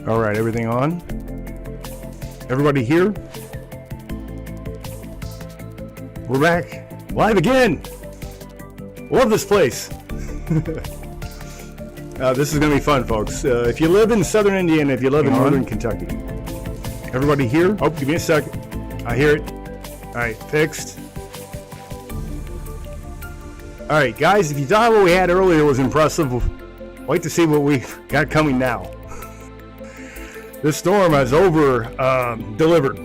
All right, everything on? Everybody here? We're back live again. Love this place. This is going to be fun, folks. If you live in southern Indiana, if you live in northern Kentucky. Everybody here? Oh, give me a second. I hear it. All right, fixed. All right, guys, if you thought what we had earlier was impressive, wait to see what we've got coming now. This storm has over-delivered.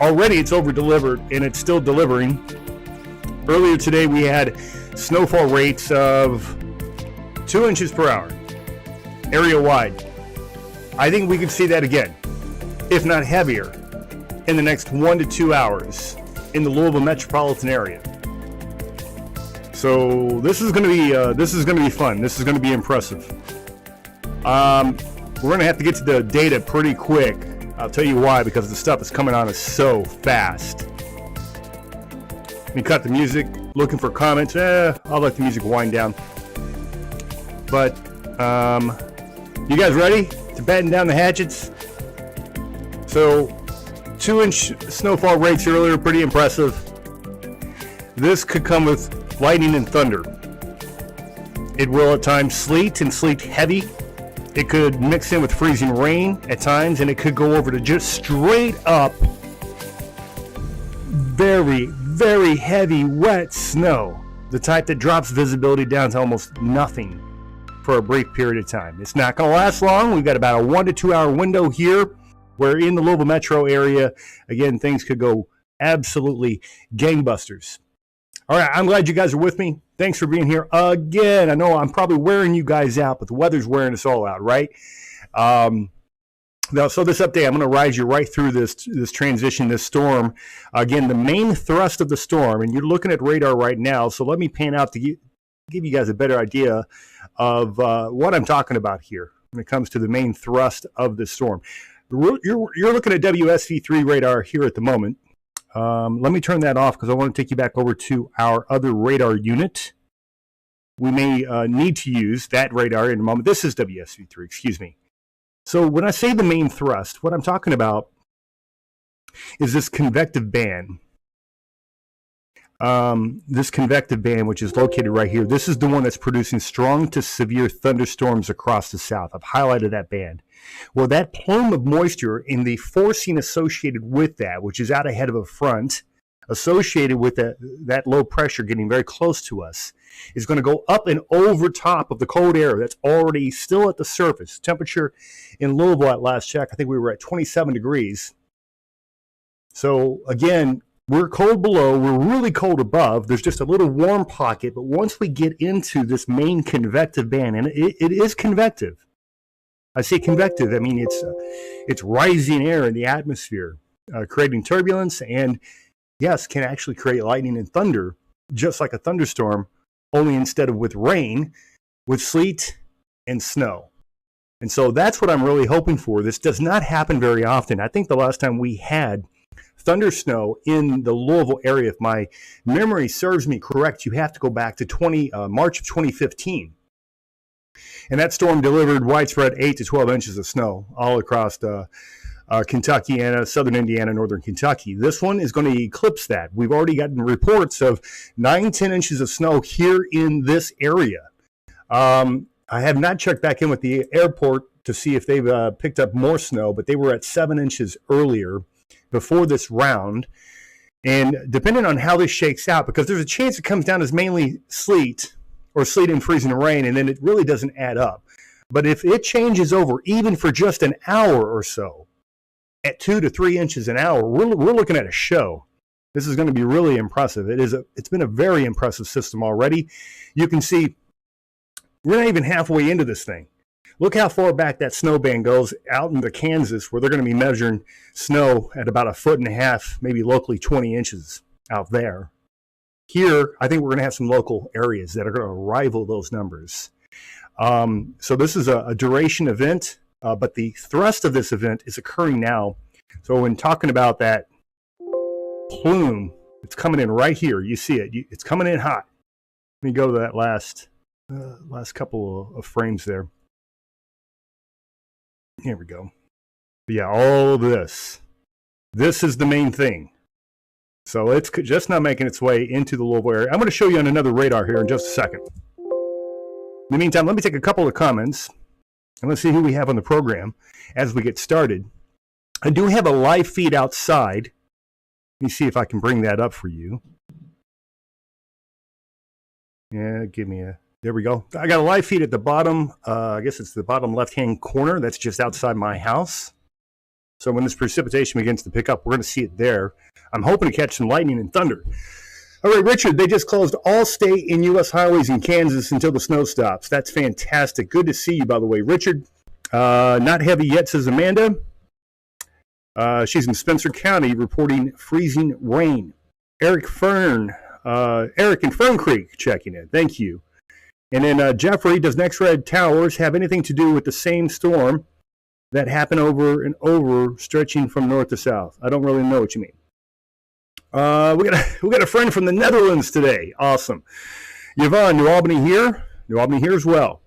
Already it's over-delivered, and it's still delivering. Earlier today, we had snowfall rates of 2 inches per hour, area-wide. I think we could see that again, if not heavier, in the next 1 to 2 hours in the Louisville metropolitan area. So this is going to be fun. This is going to be impressive. We're going to have to get to the data pretty quick. I'll tell you why, because the stuff is coming on us so fast. Let me cut the music. Looking for comments. I'll let the music wind down. But, you guys ready to batten down the hatchets? So, 2-inch snowfall rates earlier, pretty impressive. This could come with lightning and thunder. It will at times sleet and sleet heavy. It could mix in with freezing rain at times, and it could go over to just straight up very, very heavy, wet snow. The type that drops visibility down to almost nothing for a brief period of time. It's not going to last long. We've got about a 1 to 2 hour window here, where in the Louisville metro area, again, things could go absolutely gangbusters. All right, I'm glad you guys are with me. Thanks for being here again. I know I'm probably wearing you guys out, but the weather's wearing us all out, right? Now, so this update, I'm going to ride you right through this transition, this storm. Again, the main thrust of the storm, and you're looking at radar right now, so let me pan out to give you guys a better idea of what I'm talking about here when it comes to the main thrust of the storm. You're looking at WSV3 radar here at the moment. Let me turn that off because I want to take you back over to our other radar unit. We may need to use that radar in a moment. This is WSV3, excuse me. So when I say the main thrust, what I'm talking about is this convective band. This convective band, which is located right here, this is the one that's producing strong to severe thunderstorms across the South. I've highlighted that band. Well, that plume of moisture and the forcing associated with that, which is out ahead of a front, associated with that low pressure getting very close to us, is going to go up and over top of the cold air that's already still at the surface. Temperature in Louisville at last check, I think we were at 27 degrees. So again, we're cold below, we're really cold above. There's just a little warm pocket, but once we get into this main convective band, and it is convective. I say convective, I mean it's rising air in the atmosphere, creating turbulence, and yes, can actually create lightning and thunder, just like a thunderstorm, only instead of with rain, with sleet and snow. And so that's what I'm really hoping for. This does not happen very often. I think the last time we had thunder snow in the Louisville area, if my memory serves me correct, you have to go back to March of 2015. And that storm delivered widespread 8 to 12 inches of snow all across Kentucky and southern Indiana, northern Kentucky. This one is going to eclipse that. We've already gotten reports of 9-10 inches of snow here in this area. I have not checked back in with the airport to see if they've picked up more snow, but they were at 7 inches earlier before this round. And depending on how this shakes out, because there's a chance it comes down as mainly sleet or sleet and freezing rain, and then it really doesn't add up. But if it changes over even for just an hour or so at 2 to 3 inches an hour, we're looking at a show. This is going to be really impressive. It's been a very impressive system already. You can see we're not even halfway into this thing. Look how far back that snow band goes out into Kansas, where they're going to be measuring snow at about 1.5 foot, maybe locally 20 inches out there. Here, I think we're going to have some local areas that are going to rival those numbers. So this is a duration event, but the thrust of this event is occurring now. So when talking about that plume, it's coming in right here. You see it. It's coming in hot. Let me go to that last couple of frames there. Here we go. But yeah, all of this. This is the main thing. So it's just not making its way into the Louisville area. I'm going to show you on another radar here in just a second. In the meantime, let me take a couple of comments, and let's see who we have on the program as we get started. I do have a live feed outside. Let me see if I can bring that up for you. Yeah, there we go. I got a live feed at the bottom. I guess it's the bottom left-hand corner. That's just outside my house. So when this precipitation begins to pick up, we're going to see it there. I'm hoping to catch some lightning and thunder. All right, Richard, they just closed all state and U.S. highways in Kansas until the snow stops. That's fantastic. Good to see you, by the way. Richard, not heavy yet, says Amanda. She's in Spencer County reporting freezing rain. Eric in Fern Creek checking in. Thank you. And then Jeffrey, does Next Red Towers have anything to do with the same storm that happened over and over, stretching from north to south? I don't really know what you mean. We got a friend from the Netherlands today. Awesome. Yvonne, New Albany here. New Albany here as well.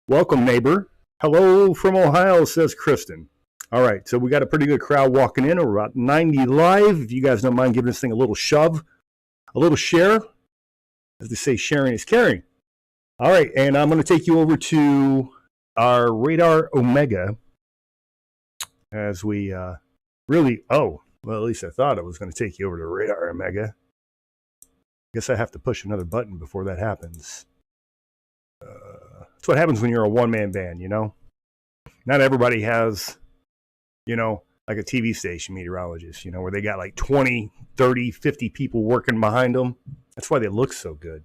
Welcome, neighbor. Hello from Ohio, says Kristen. All right, so we got a pretty good crowd walking in. We're about 90 live. If you guys don't mind giving this thing a little shove, a little share. As they say, sharing is caring. All right, and I'm going to take you over to our Radar Omega as we well, at least I thought I was going to take you over to Radar Omega. Guess I have to push another button before that happens. That's what happens when you're a one-man band, you know? Not everybody has, like a TV station meteorologist, where they got like 20, 30, 50 people working behind them. That's why they look so good.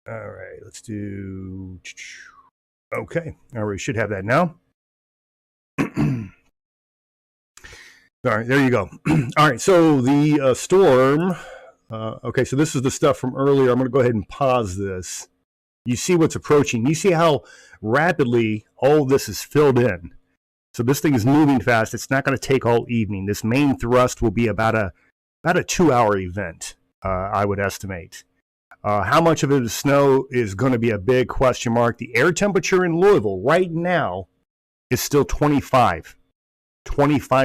All right, let's do... Okay, all right, we should have that now. All right, there you go. All right, so the storm, okay, so this is the stuff from earlier. I'm going to go ahead and pause this. You see what's approaching. You see how rapidly all this is filled in. So this thing is moving fast. It's not going to take all evening. This main thrust will be about a 2-hour event, I would estimate. How much of it is snow is going to be a big question mark. The air temperature in Louisville right now is still 25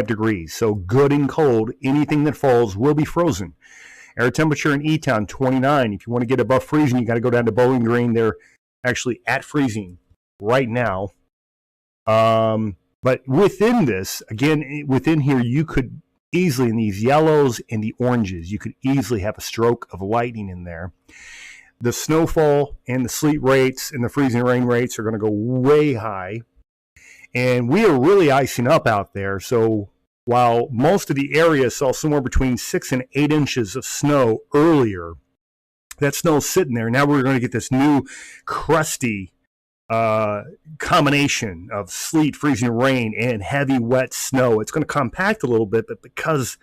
degrees. So good and cold. Anything that falls will be frozen. Air temperature in E-Town, 29. If you want to get above freezing, you got to go down to Bowling Green. They're actually at freezing right now. But within this, again, within here, you could easily, in these yellows and the oranges, you could easily have a stroke of lightning in there. The snowfall and the sleet rates and the freezing rain rates are going to go way high. And we are really icing up out there. So while most of the area saw somewhere between 6 and 8 inches of snow earlier, that snow's sitting there. Now we're going to get this new crusty combination of sleet, freezing rain, and heavy wet snow. It's going to compact a little bit, but because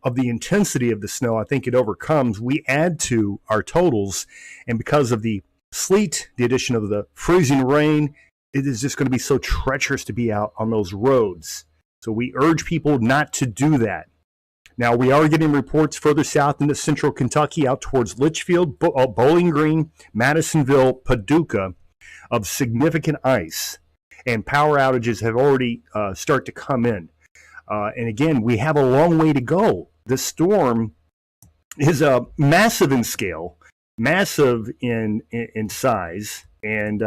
of the intensity of the snow, I think it overcomes. We add to our totals, and because of the sleet, the addition of the freezing rain, it is just going to be so treacherous to be out on those roads. So we urge people not to do that. Now, we are getting reports further south into central Kentucky, out towards Litchfield, Bowling Green, Madisonville, Paducah, of significant ice. And power outages have already start to come in. And again, we have a long way to go. This storm is massive in scale, massive in size, and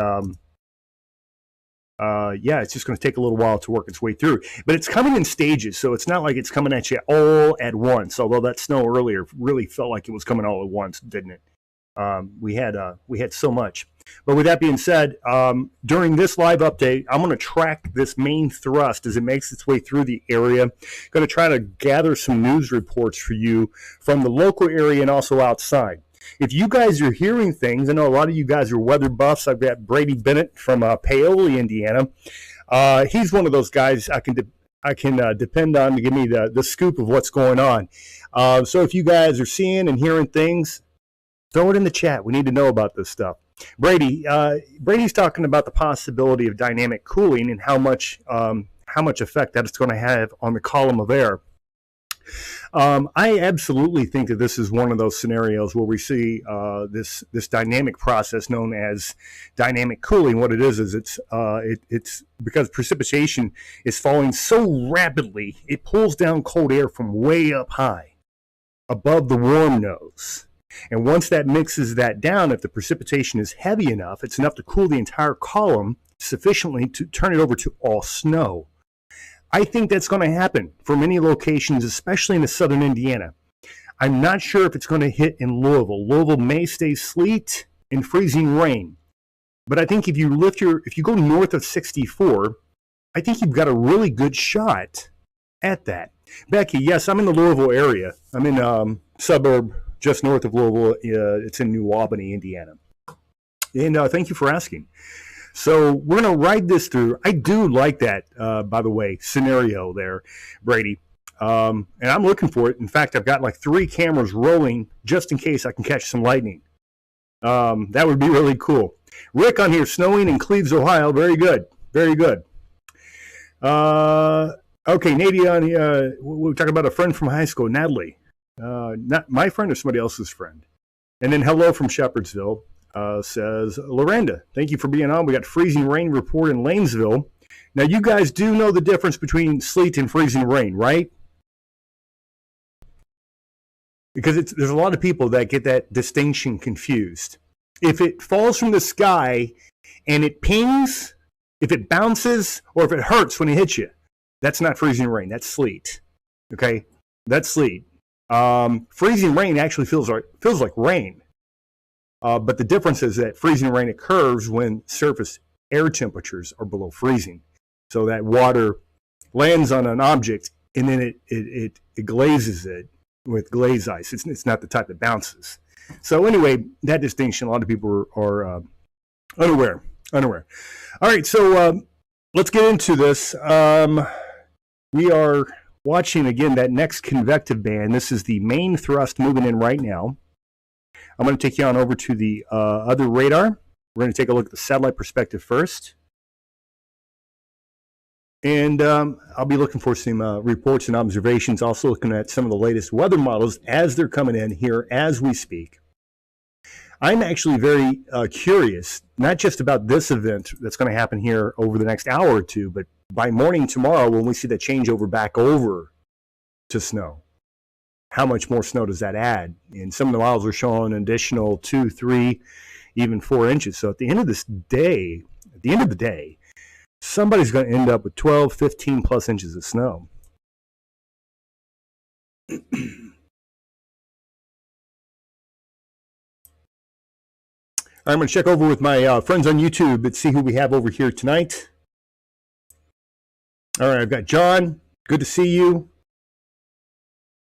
yeah, it's just going to take a little while to work its way through. But it's coming in stages, so it's not like it's coming at you all at once. Although that snow earlier really felt like it was coming all at once, didn't it? We had so much. But with that being said, during this live update, I'm going to track this main thrust as it makes its way through the area. Going to try to gather some news reports for you from the local area and also outside. If you guys are hearing things, I know a lot of you guys are weather buffs. I've got Brady Bennett from Paoli, Indiana. He's one of those guys I can depend on to give me the scoop of what's going on. So if you guys are seeing and hearing things, throw it in the chat. We need to know about this stuff. Brady's talking about the possibility of dynamic cooling and how much effect that it's going to have on the column of air. I absolutely think that this is one of those scenarios where we see this dynamic process known as dynamic cooling. What it is it's because precipitation is falling so rapidly, it pulls down cold air from way up high above the warm nose. And once that mixes that down, if the precipitation is heavy enough, it's enough to cool the entire column sufficiently to turn it over to all snow. I think that's going to happen for many locations, especially in the southern Indiana. I'm not sure if it's going to hit in Louisville. Louisville may stay sleet and freezing rain. But I think if you go north of 64, I think you've got a really good shot at that. Becky, yes, I'm in the Louisville area. I'm in suburb just north of Louisville. It's in New Albany, Indiana. And thank you for asking. So we're going to ride this through. I do like that, by the way, scenario there, Brady. And I'm looking for it. In fact, I've got like 3 cameras rolling just in case I can catch some lightning. That would be really cool. Rick on here, snowing in Cleves, Ohio. Very good. Very good. Okay, Nadia on here. We're talking about a friend from high school, Natalie. Not my friend or somebody else's friend. And then hello from Shepherdsville. Says Lorenda, thank you for being on. We got freezing rain report in Lanesville. Now, you guys do know the difference between sleet and freezing rain, right? Because there's a lot of people that get that distinction confused. If it falls from the sky and it pings, if it bounces, or if it hurts when it hits you, that's not freezing rain. That's sleet. Okay, that's sleet. Freezing rain actually feels like rain. But the difference is that freezing rain occurs when surface air temperatures are below freezing. So that water lands on an object and then it glazes it with glaze ice. It's not the type that bounces. So anyway, that distinction, a lot of people are unaware. All right, so let's get into this. We are watching, again, that next convective band. This is the main thrust moving in right now. I'm going to take you on over to the other radar. We're going to take a look at the satellite perspective first. And I'll be looking for some reports and observations, also looking at some of the latest weather models as they're coming in here as we speak. I'm actually very curious, not just about this event that's going to happen here over the next hour or two, but by morning tomorrow when we see the changeover back over to snow. How much more snow does that add? And some of the models are showing an additional 2, 3, even 4 inches. So at the end of the day, somebody's going to end up with 12, 15 plus inches of snow. All right, I'm going to check over with my friends on YouTube and see who we have over here tonight. All right, I've got John. Good to see you.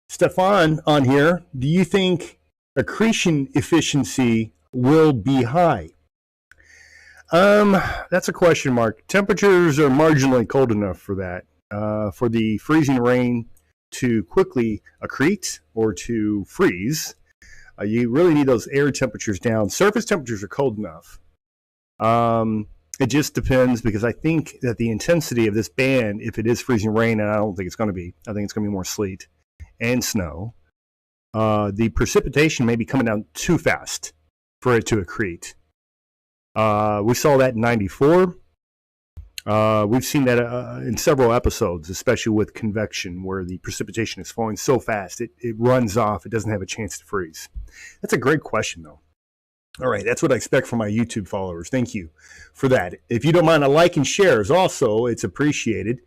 Stefan on here, do you think accretion efficiency will be high? That's a question mark. Temperatures are marginally cold enough for that. For the freezing rain to quickly accrete or to freeze, you really need those air temperatures down. Surface temperatures are cold enough. It just depends, because I think that the intensity of this band, if it is freezing rain, and I don't think it's going to be, I think it's going to be more sleet and snow, the precipitation may be coming down too fast for it to accrete. We saw that in 94. We've seen that in several episodes, especially with convection, where the precipitation is falling so fast it runs off. It doesn't have a chance to freeze. That's a great question, though. All right, that's what I expect from my YouTube followers. Thank you for that. If you don't mind a like and shares, also, it's appreciated.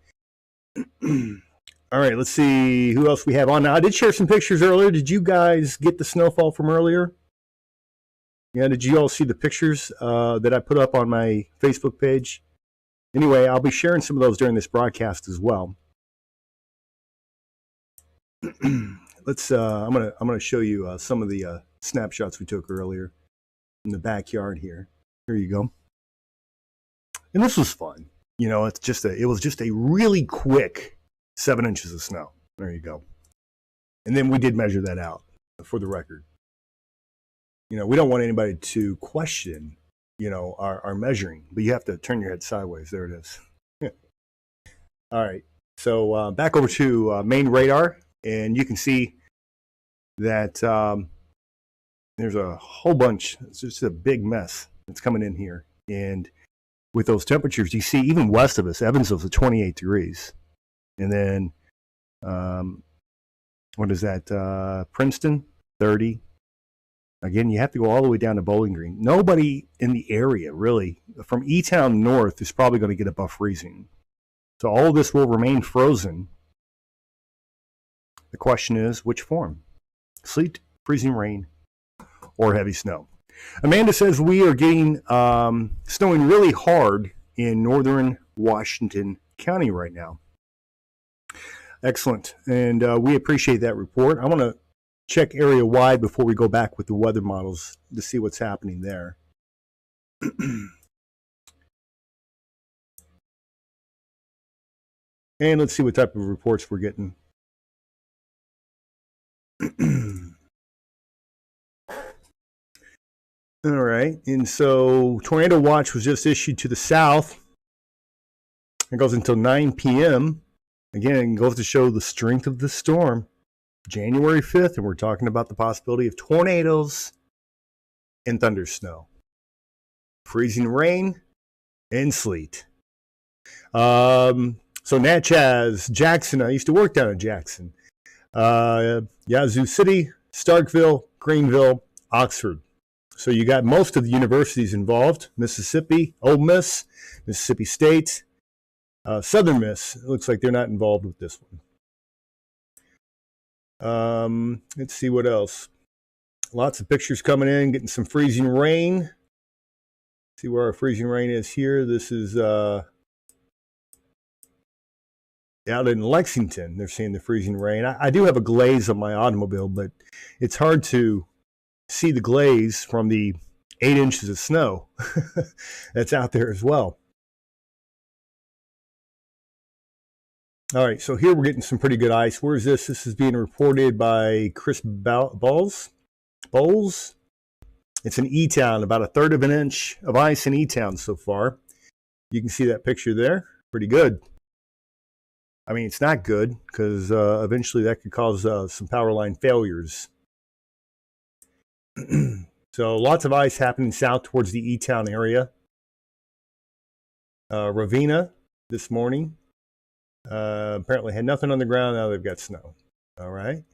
All right, let's see who else we have on now. I did share some pictures earlier. Did you guys get the snowfall from earlier? Yeah, did you all see the pictures that I put up on my Facebook page? Anyway, I'll be sharing some of those during this broadcast as well. Let's. I'm gonna show you some of the snapshots we took earlier in the backyard here. Here you go. And this was fun. You know, it was just a really quick 7 inches of snow. There you go. And then we did measure that out for the record. You know, we don't want anybody to question, you know, our measuring, but you have to turn your head sideways. There it is. All right. So back over to main radar, and you can see that there's a whole bunch. It's just a big mess that's coming in here. And with those temperatures, you see even west of us, Evansville's at 28 degrees. And then, what is that? Princeton, 30. Again, you have to go all the way down to Bowling Green. Nobody in the area, really, from E-Town north is probably going to get above freezing. So all of this will remain frozen. The question is, which form? Sleet, freezing rain, or heavy snow? Amanda says we are getting snowing really hard in northern Washington County right now. Excellent. And we appreciate that report. I want to check area wide before we go back with the weather models to see what's happening there. And let's see what type of reports we're getting. All right. And so tornado watch was just issued to the south. It goes until 9 p.m. Again, it goes to show the strength of the storm. January 5th, and we're talking about the possibility of tornadoes and thunder snow, freezing rain, and sleet. So Natchez, Jackson, I used to work down in Jackson. Yazoo City, Starkville, Greenville, Oxford. So you got most of the universities involved. Mississippi, Ole Miss, Mississippi State, Southern Miss. It looks like they're not involved with this one. Let's see what else. Lots of pictures coming in, getting some freezing rain. See where our freezing rain is here. This is out in Lexington. They're seeing the freezing rain. I do have a glaze on my automobile, but it's hard to see the glaze from the 8 inches of snow that's out there as well. All right, so here we're getting some pretty good ice. Where is this? This is being reported by Chris Bowles. It's in E-Town, about 1/3 of an inch of ice in E-Town so far. You can see that picture there. Pretty good. I mean, it's not good because eventually that could cause some power line failures. So lots of ice happening south towards the E-Town area. Ravenna this morning. Apparently had nothing on the ground. Now they've got snow. All right.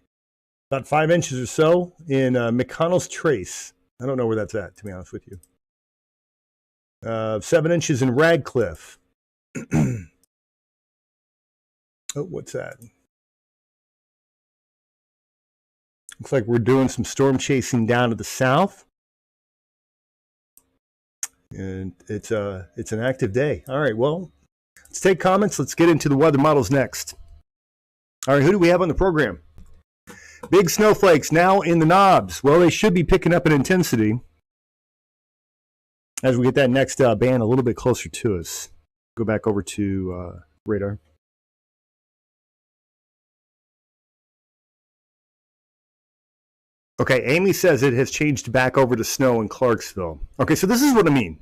About 5 inches or so in McConnell's Trace. I don't know where that's at, to be honest with you. 7 inches in Radcliffe. Oh, what's that? Looks like we're doing some storm chasing down to the south. And it's an active day. All right, well, let's take comments. Let's get into the weather models next. All right, who do we have on the program? Big snowflakes now in the knobs. Well, they should be picking up in intensity as we get that next band a little bit closer to us. Go back over to radar. Okay, Amy says it has changed back over to snow in Clarksville. Okay, so this is what I mean.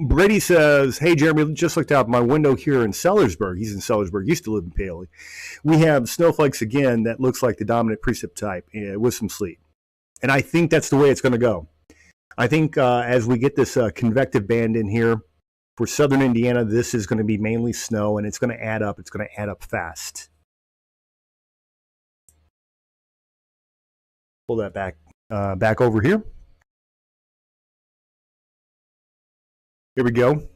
Brady says, hey, Jeremy, just looked out my window here in Sellersburg. He's in Sellersburg, used to live in Paley. We have snowflakes again that looks like the dominant precip type with some sleet. And I think that's the way it's going to go. I think as we get this convective band in here for southern Indiana, this is going to be mainly snow, and it's going to add up. It's going to add up fast. Pull that back over here. Here we go.